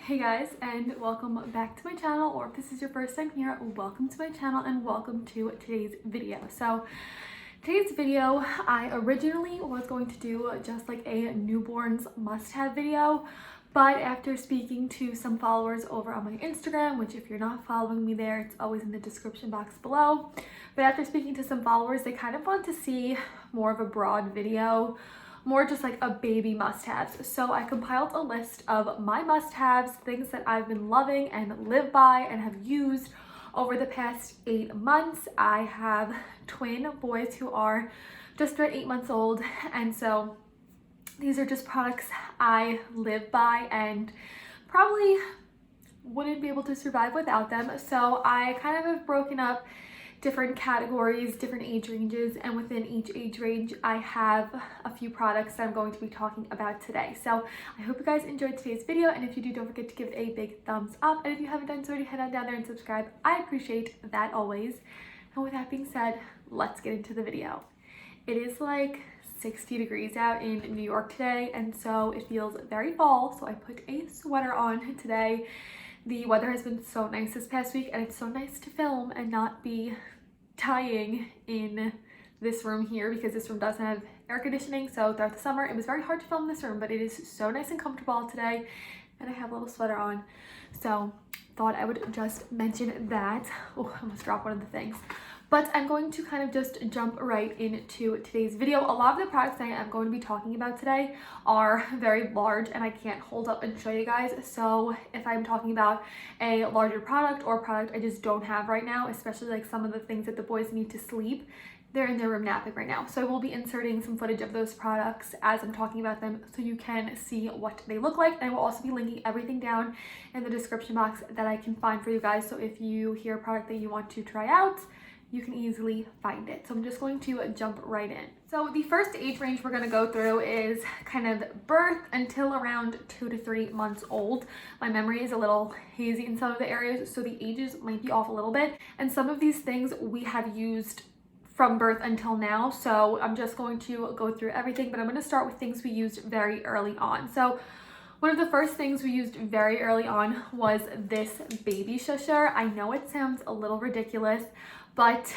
Hey guys, and welcome back to my channel, or if this is your first time here, welcome to my channel and welcome to today's video. So today's video, I originally was going to do just like a newborns must-have video, but after speaking to some followers over on my Instagram, which if you're not following me there, it's always in the description box below, but after speaking to some followers, they kind of want to see more of a broad video, more just like a baby must-haves. So I compiled a list of my must-haves, things that I've been loving and live by and have used over the past 8 months. I have twin boys who are just about 8 months old, and so these are just products I live by and probably wouldn't be able to survive without them. So I kind of have broken up different categories, different age ranges, and within each age range I have a few products that I'm going to be talking about today. So I hope you guys enjoyed today's video, and if you do, don't forget to give it a big thumbs up, and if you haven't done so already, head on down there and subscribe. I appreciate that always. And with that being said, let's get into the video. It is like 60 degrees out in New York today, and so it feels very fall, so I put a sweater on today. The weather has been so nice this past week, and it's so nice to film and not be dying in this room here, because this room doesn't have air conditioning. So throughout the summer, it was very hard to film this room, but it is so nice and comfortable today, and I have a little sweater on. So thought I would just mention that. Oh, I almost dropped one of the things. But I'm going to kind of just jump right into today's video. A lot of the products I am going to be talking about today are very large and I can't hold up and show you guys. So if I'm talking about a larger product or a product I just don't have right now, especially like some of the things that the boys need to sleep, they're in their room napping right now. So I will be inserting some footage of those products as I'm talking about them so you can see what they look like. And I will also be linking everything down in the description box that I can find for you guys. So if you hear a product that you want to try out, you can easily find it. So I'm just going to jump right in. So the first age range we're gonna go through is kind of birth until around 2 to 3 months old. My memory is a little hazy in some of the areas, so the ages might be off a little bit. And some of these things we have used from birth until now. So I'm just going to go through everything, but I'm gonna start with things we used very early on. So one of the first things we used very early on was this baby shusher. I know it sounds a little ridiculous, but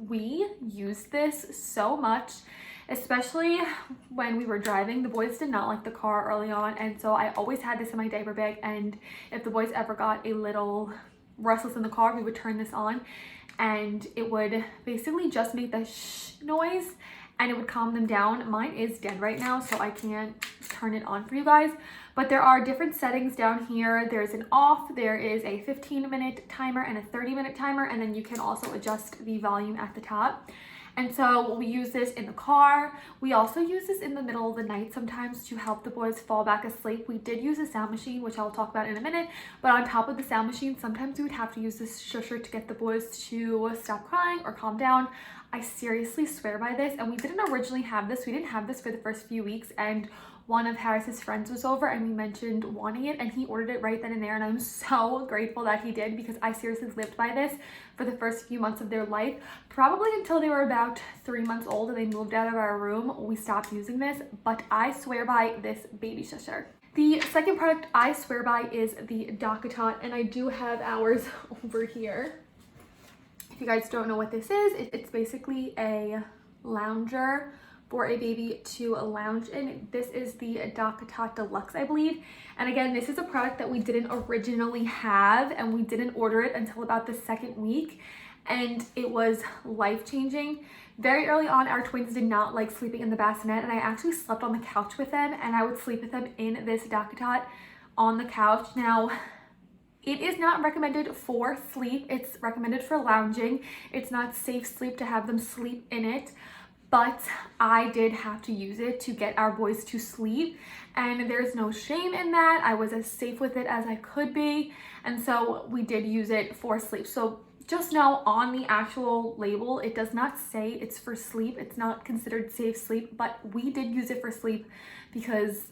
we used this so much, especially when we were driving. The boys did not like the car early on, and so I always had this in my diaper bag, and if the boys ever got a little restless in the car, we would turn this on and it would basically just make the shh noise and it would calm them down. Mine is dead right now, so I can't turn it on for you guys, but there are different settings down here. There's an off, there is a 15-minute timer and a 30-minute timer, and then you can also adjust the volume at the top. And so we use this in the car. We also use this in the middle of the night sometimes to help the boys fall back asleep. We did use a sound machine, which I'll talk about in a minute, but on top of the sound machine, sometimes we would have to use this shusher to get the boys to stop crying or calm down. I seriously swear by this, and we didn't originally have this. We didn't have this for the first few weeks, and one of Harris's friends was over and we mentioned wanting it, and he ordered it right then and there, and I'm so grateful that he did, because I seriously lived by this for the first few months of their life, probably until they were about 3 months old and they moved out of our room. We stopped using this, but I swear by this baby shusher. The second product I swear by is the Dock-a-tot, and I do have ours over here. If you guys don't know what this is, it's basically a lounger for a baby to lounge in. This is the Dock-a-tot Deluxe, I believe. And again, this is a product that we didn't originally have, and we didn't order it until about the 2nd week, and it was life-changing. Very early on, our twins did not like sleeping in the bassinet, and I actually slept on the couch with them, and I would sleep with them in this Dock-a-tot on the couch. Now, it is not recommended for sleep. It's recommended for lounging. It's not safe sleep to have them sleep in it, but I did have to use it to get our boys to sleep, and there's no shame in that. I was as safe with it as I could be, and so we did use it for sleep. So just know on the actual label, it does not say it's for sleep. It's not considered safe sleep, but we did use it for sleep because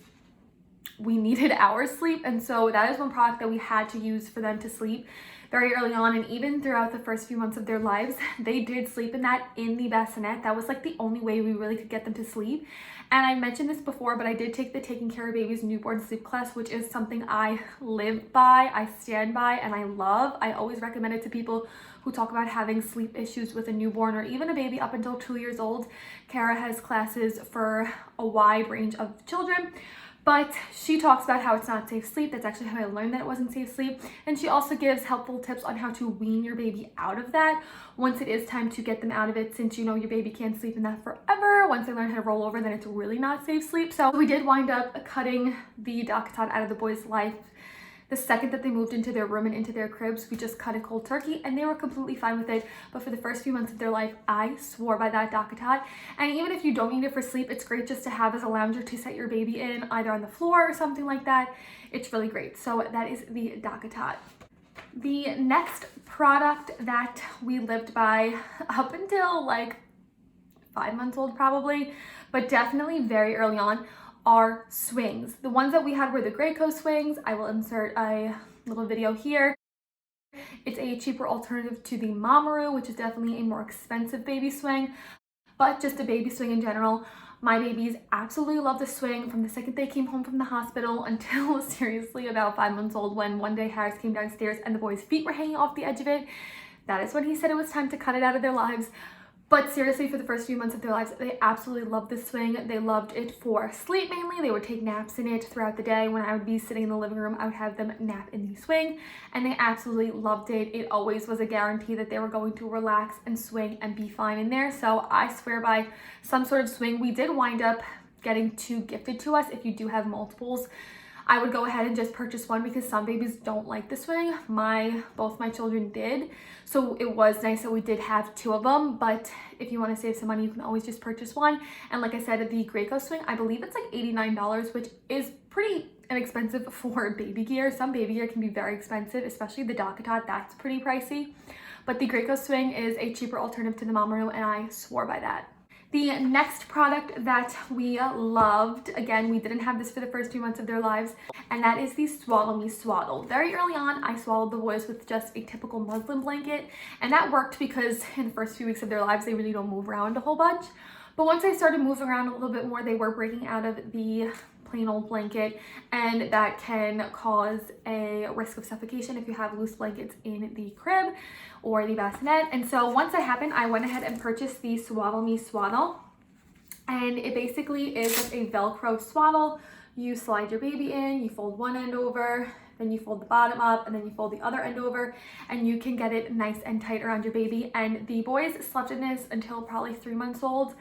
we needed our sleep. And so that is one product that we had to use for them to sleep very early on, and even throughout the first few months of their lives, they did sleep in that in the bassinet. That was like the only way we really could get them to sleep. And I mentioned this before, but I did take the Taking Care of Babies newborn sleep class, which is something I live by, I stand by, and I love. I always recommend it to people who talk about having sleep issues with a newborn or even a baby up until 2 years old. Kara has classes for a wide range of children, but she talks about how it's not safe sleep. That's actually how I learned that it wasn't safe sleep. And she also gives helpful tips on how to wean your baby out of that once it is time to get them out of it, since you know your baby can't sleep in that forever. Once they learn how to roll over, then it's really not safe sleep. So we did wind up cutting the Dock-a-tot out of the boys' life the second that they moved into their room and into their cribs. We just cut a cold turkey and they were completely fine with it. But for the first few months of their life, I swore by that Dock-a-tot. And even if you don't need it for sleep, it's great just to have as a lounger to set your baby in, either on the floor or something like that. It's really great. So that is the Dock-a-tot. The next product that we lived by up until like 5 months old probably, but definitely very early on, are swings. The ones that we had were the Graco swings. I will insert a little video here. It's a cheaper alternative to the Mamaru, which is definitely a more expensive baby swing, but just a baby swing in general. My babies absolutely love the swing from the second they came home from the hospital until seriously about 5 months old, when one day Harris came downstairs and the boys' feet were hanging off the edge of it. That is when he said it was time to cut it out of their lives. But seriously, for the first few months of their lives, they absolutely loved this swing. They loved it for sleep mainly. They would take naps in it throughout the day. When I would be sitting in the living room, I would have them nap in the swing, and they absolutely loved it. It always was a guarantee that they were going to relax and swing and be fine in there. So I swear by some sort of swing. We did wind up getting 2 gifted to us. If you do have multiples, I would go ahead and just purchase one, because some babies don't like the swing. Both my children did. So it was nice that we did have 2 of them, but if you want to save some money, you can always just purchase one. And like I said, the Graco swing, I believe it's like $89, which is pretty inexpensive for baby gear. Some baby gear can be very expensive, especially the Dock-a-tot, that's pretty pricey. But the Graco swing is a cheaper alternative to the Mamaru, and I swore by that. The next product that we loved, again, we didn't have this for the first few months of their lives, and that is the Swaddle. Very early on, I swaddled the boys with just a typical muslin blanket, and that worked because in the first few weeks of their lives, they really don't move around a whole bunch. But once they started moving around a little bit more, they were breaking out of the plain old blanket, and that can cause a risk of suffocation if you have loose blankets in the crib or the bassinet. And so once that happened, I went ahead and purchased the Swaddle, and it basically is like a Velcro swaddle. You slide your baby in, you fold one end over, then you fold the bottom up, and then you fold the other end over, and you can get it nice and tight around your baby. And the boys slept in this until probably 3 months old.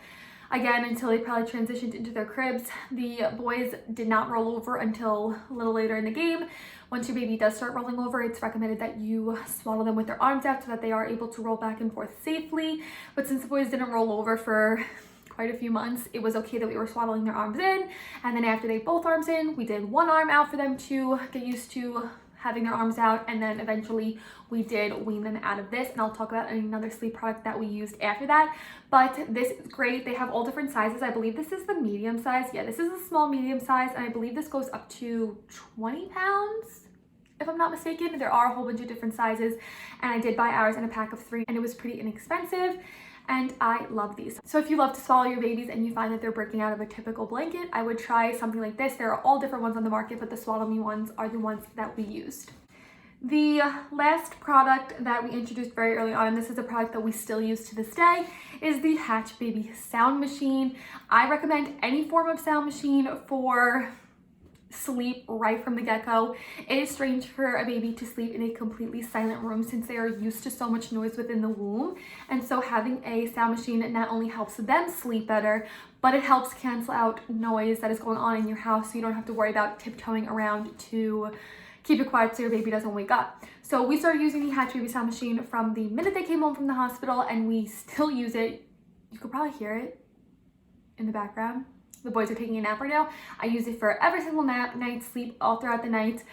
Again, until they probably transitioned into their cribs. The boys did not roll over until a little later in the game. Once your baby does start rolling over, it's recommended that you swaddle them with their arms out so that they are able to roll back and forth safely. But since the boys didn't roll over for quite a few months, it was okay that we were swaddling their arms in. And then after they both arms in, we did one arm out for them to get used to having their arms out, and then eventually we did wean them out of this, and I'll talk about another sleep product that we used after that. But this is great. They have all different sizes. I believe this is the medium size. Yeah, this is a small medium size, and I believe this goes up to 20 pounds, if I'm not mistaken. There are a whole bunch of different sizes, and I did buy ours in a pack of 3, and it was pretty inexpensive. And I love these. So if you love to swallow your babies and you find that they're breaking out of a typical blanket, I would try something like this. There are all different ones on the market, but the Swaddle Me ones are the ones that we used. The last product that we introduced very early on, and this is a product that we still use to this day, is the Hatch Baby Sound Machine. I recommend any form of sound machine for sleep right from the get-go. It is strange for a baby to sleep in a completely silent room since they are used to so much noise within the womb, and so having a sound machine not only helps them sleep better, but it helps cancel out noise that is going on in your house, so you don't have to worry about tiptoeing around to keep it quiet so your baby doesn't wake up. So we started using the Hatch Baby Sound Machine from the minute they came home from the hospital, and we still use it. You could probably hear it in the background. The boys are taking a nap right now. I use it for every single night's sleep all throughout the night.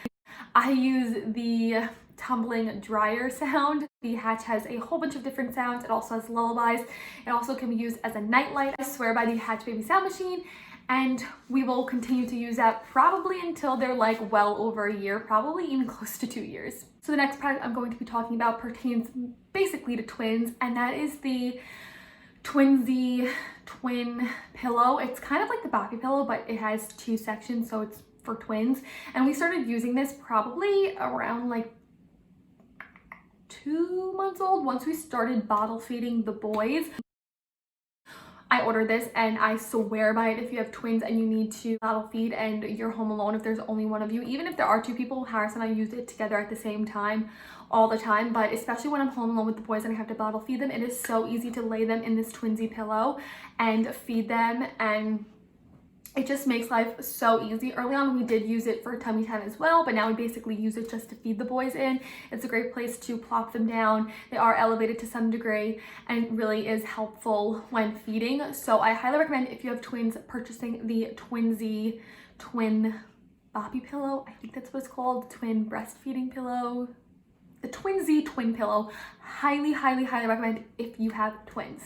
I use the tumbling dryer sound. The Hatch has a whole bunch of different sounds. It also has lullabies. It also can be used as a nightlight. I swear by the Hatch Baby Sound Machine. and we will continue to use that probably until they're like well over a year, probably even close to 2 years. So the next product I'm going to be talking about pertains basically to twins, and that is the TwinZ twin pillow. It's kind of like the Boppy pillow, but it has 2 sections, so it's for twins. And we started using this probably around like 2 months old, once we started bottle feeding the boys. I ordered this and I swear by it. If you have twins and you need to bottle feed and you're home alone, if there's only one of you, even if there are 2 people, Harris and I use it together at the same time all the time, but especially when I'm home alone with the boys and I have to bottle feed them, it is so easy to lay them in this TwinZ pillow and feed them, and it just makes life so easy. Early on we did use it for tummy time as well, but now we basically use it just to feed the boys in. It's a great place to plop them down. They are elevated to some degree and really is helpful when feeding. So I highly recommend, if you have twins, purchasing the TwinZ twin Boppy pillow. I think that's what it's called, twin breastfeeding pillow. The TwinZ twin pillow. Highly, highly, highly recommend if you have twins.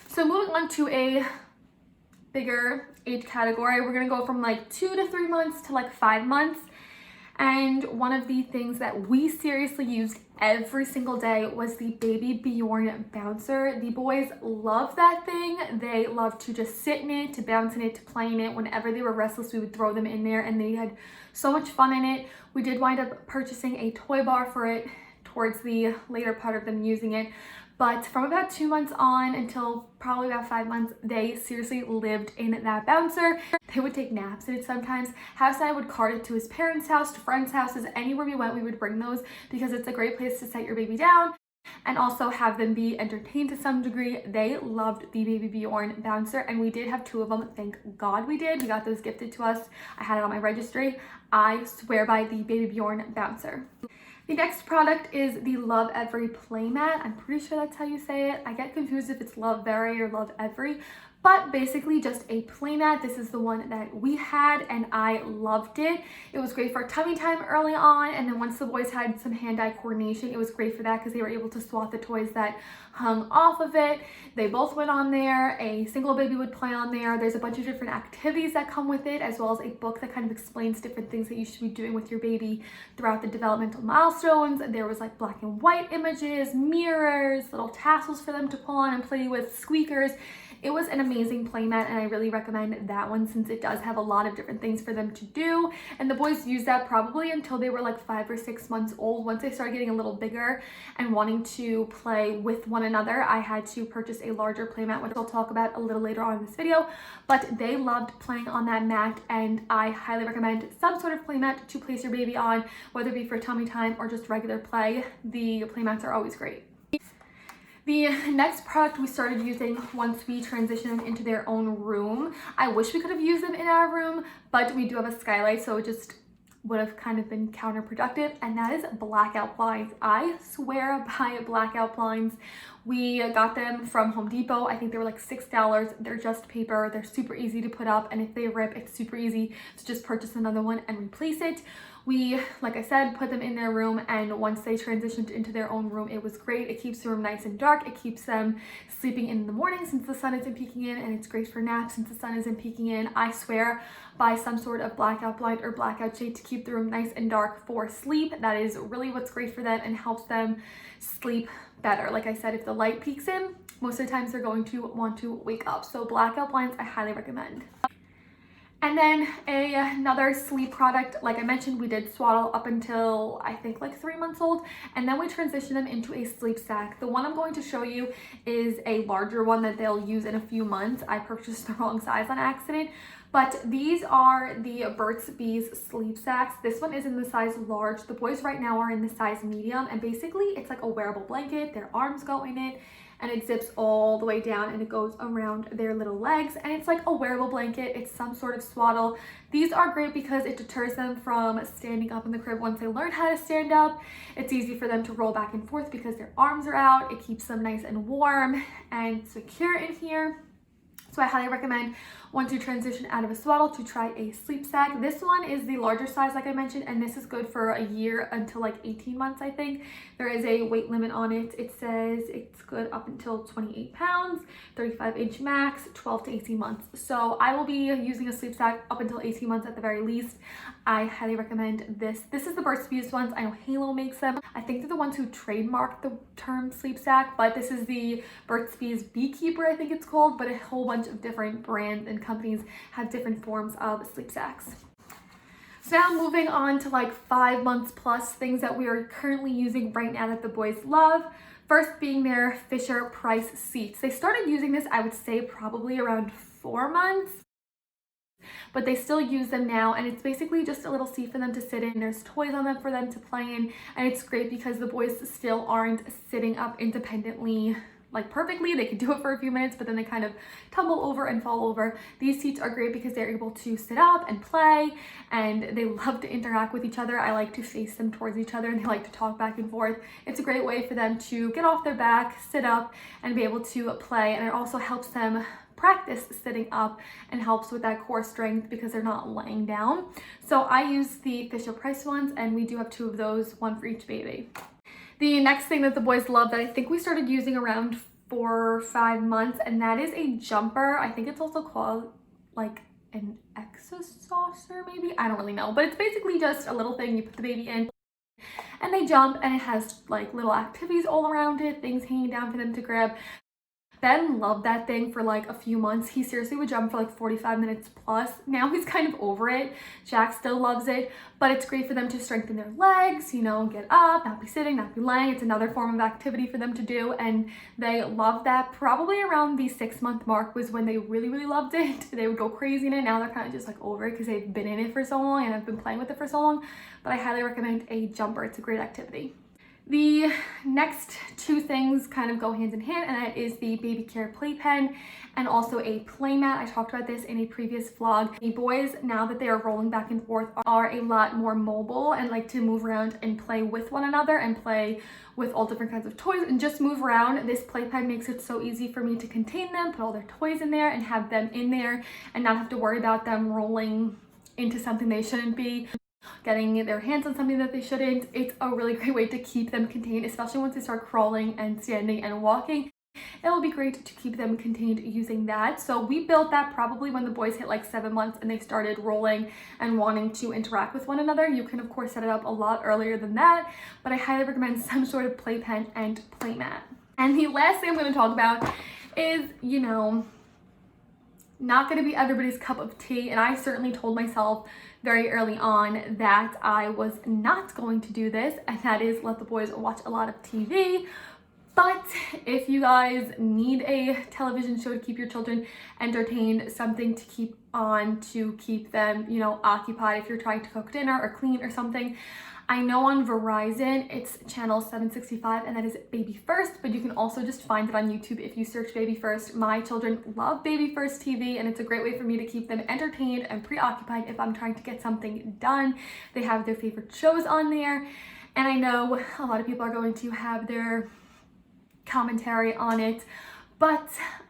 So moving on to a bigger age category, we're gonna go from like 2 to 3 months to like 5 months. And one of the things that we seriously used every single day was the baby Bjorn bouncer. The boys love that thing. They love to just sit in it, to bounce in it, to play in it. Whenever they were restless, we would throw them in there and they had so much fun in it. We did wind up purchasing a toy bar for it towards the later part of them using it. But from about 2 months on until probably about 5 months, they seriously lived in that bouncer. They would take naps in it sometimes. House and I would cart it to his parents' house, to friends' houses, anywhere we went, we would bring those because it's a great place to set your baby down and also have them be entertained to some degree. They loved the baby Bjorn bouncer, and we did have 2 of them. Thank God we did. We got those gifted to us. I had it on my registry. I swear by the baby Bjorn bouncer. The next product is the Lovevery playmat. I'm pretty sure that's how you say it. I get confused if it's Lovevery or Lovevery, but basically just a playmat. This is the one that we had and I loved it. It was great for tummy time early on, and then once the boys had some hand-eye coordination, it was great for that because they were able to swat the toys that hung off of it. They both went on there. A single baby would play on there. There's a bunch of different activities that come with it, as well as a book that kind of explains different things that you should be doing with your baby throughout the developmental milestones. There was like black and white images, mirrors, little tassels for them to pull on and play with, squeakers. It was an amazing playmat, and I really recommend that one since it does have a lot of different things for them to do. And the boys used that probably until they were like 5 or 6 months old. Once they started getting a little bigger and wanting to play with one another, I had to purchase a larger playmat, which I'll talk about a little later on in this video. But they loved playing on that mat, and I highly recommend some sort of playmat to place your baby on, whether it be for tummy time or just regular play. The playmats are always great. The next product we started using once we transitioned them into their own room. I wish we could have used them in our room, but we do have a skylight, so it just would have kind of been counterproductive, and that is Blackout blinds. I swear by Blackout blinds. We got them from Home Depot. I think they were like $6. They're just paper. They're super easy to put up, and if they rip, it's super easy to just purchase another one and replace it. We, like I said, put them in their room, and once they transitioned into their own room, it was great. It keeps the room nice and dark. It keeps them sleeping in the morning since the sun isn't peeking in, and it's great for naps since the sun isn't peeking in. I swear by some sort of blackout blind or blackout shade to keep the room nice and dark for sleep. That is really what's great for them and helps them sleep better. Like I said, if the light peeks in, most of the times they're going to want to wake up. So blackout blinds, I highly recommend. And then another sleep product, like I mentioned, we did Swaddle up until I think like 3 months old, and then we transitioned them into a sleep sack. The one I'm going to show you is a larger one that they'll use in a few months. I purchased the wrong size on accident, but these are the Burt's Bees sleep sacks. This one is in the size large. The boys right now are in the size medium, and basically it's like a wearable blanket. Their arms go in it, and it zips all the way down and it goes around their little legs, and it's like a wearable blanket. It's some sort of swaddle. These are great because it deters them from standing up in the crib once they learn how to stand up. It's easy for them to roll back and forth because their arms are out. It keeps them nice and warm and secure in here. So I highly recommend want to transition out of a swaddle to try a sleep sack. This one is the larger size, like I mentioned, and this is good for a year until like 18 months, I think. There is a weight limit on it. It says it's good up until 28 pounds, 35-inch max, 12 to 18 months. So I will be using a sleep sack up until 18 months at the very least. I highly recommend this. This is the Burt's Bees ones. I know Halo makes them. I think they're the ones who trademarked the term sleep sack, but this is the Burt's Bees Beekeeper, I think it's called, but a whole bunch of different brands and companies have different forms of sleep sacks. So now moving on to like 5 months plus things that we are currently using right now that the boys love. First being their Fisher Price seats. They started using this, I would say, probably around 4 months. But they still use them now, and it's basically just a little seat for them to sit in. There's toys on them for them to play in, and it's great because the boys still aren't sitting up independently like perfectly. They can do it for a few minutes, but then they kind of tumble over and fall over. These seats are great because they're able to sit up and play, and they love to interact with each other. I like to face them towards each other, and they like to talk back and forth. It's a great way for them to get off their back, sit up, and be able to play, and it also helps them practice sitting up and helps with that core strength because they're not laying down. So I use the Fisher Price ones, and we do have 2 of those, 1 for each baby. The next thing that the boys love that I think we started using around 4 or 5 months, and that is a jumper. I think it's also called like an exosaucer maybe, I don't really know, but it's basically just a little thing you put the baby in and they jump, and it has like little activities all around it, things hanging down for them to grab. Ben loved that thing for like a few months. He seriously would jump for like 45 minutes plus. Now he's kind of over it. Jack still loves it, but it's great for them to strengthen their legs, you know, get up, not be sitting, not be laying. It's another form of activity for them to do, and they love that. Probably around the 6-month mark was when they really loved it. They would go crazy in it. Now they're kind of just like over it because they've been in it for so long and have been playing with it for so long, but I highly recommend a jumper. It's a great activity. The next 2 things kind of go hand in hand, and that is the baby care playpen and also a playmat. I talked about this in a previous vlog. The boys, now that they are rolling back and forth, are a lot more mobile and like to move around and play with one another and play with all different kinds of toys and just move around. This playpen makes it so easy for me to contain them, put all their toys in there and have them in there and not have to worry about them rolling into something they shouldn't be, getting their hands on something that they shouldn't. It's a really great way to keep them contained, especially once they start crawling and standing and walking. It will be great to keep them contained using that. So we built that probably when the boys hit like 7 months and they started rolling and wanting to interact with one another. You can of course set it up a lot earlier than that, but I highly recommend some sort of playpen and playmat. And the last thing I'm going to talk about is, you know, not going to be everybody's cup of tea, and I certainly told myself very early on that I was not going to do this, and that is let the boys watch a lot of TV. But if you guys need a television show to keep your children entertained, something to keep on to keep them, you know, occupied if you're trying to cook dinner or clean or something, I know on Verizon it's channel 765, and that is Baby First, but you can also just find it on YouTube if you search Baby First. My children love Baby First TV, and it's a great way for me to keep them entertained and preoccupied if I'm trying to get something done. They have their favorite shows on there, and I know a lot of people are going to have their commentary on it, but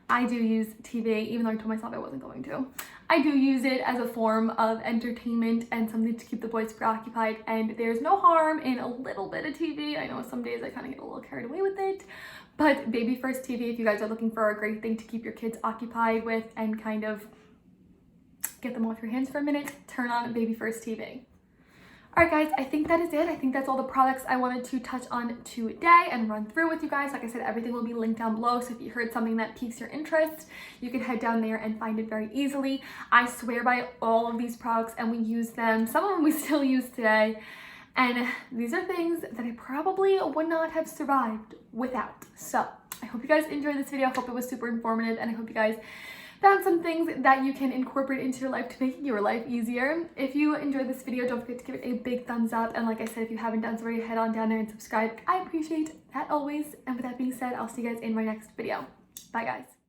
I do use TV, even though I told myself I wasn't going to. I do use it as a form of entertainment and something to keep the boys preoccupied, and there's no harm in a little bit of TV. I know some days I kind of get a little carried away with it, but Baby First TV, if you guys are looking for a great thing to keep your kids occupied with and kind of get them off your hands for a minute, turn on Baby First TV. Alright guys, I think that is it. I think that's all the products I wanted to touch on today and run through with you guys. Like I said, everything will be linked down below, so if you heard something that piques your interest, you can head down there and find it very easily. I swear by all of these products, and we use them. Some of them we still use today, and these are things that I probably would not have survived without. So I hope you guys enjoyed this video. I hope it was super informative, and I hope you guys found some things that you can incorporate into your life to make your life easier. If you enjoyed this video, don't forget to give it a big thumbs up, and like I said, if you haven't done so already, head on down there and subscribe. I appreciate that always, and with that being said, I'll see you guys in my next video. Bye guys.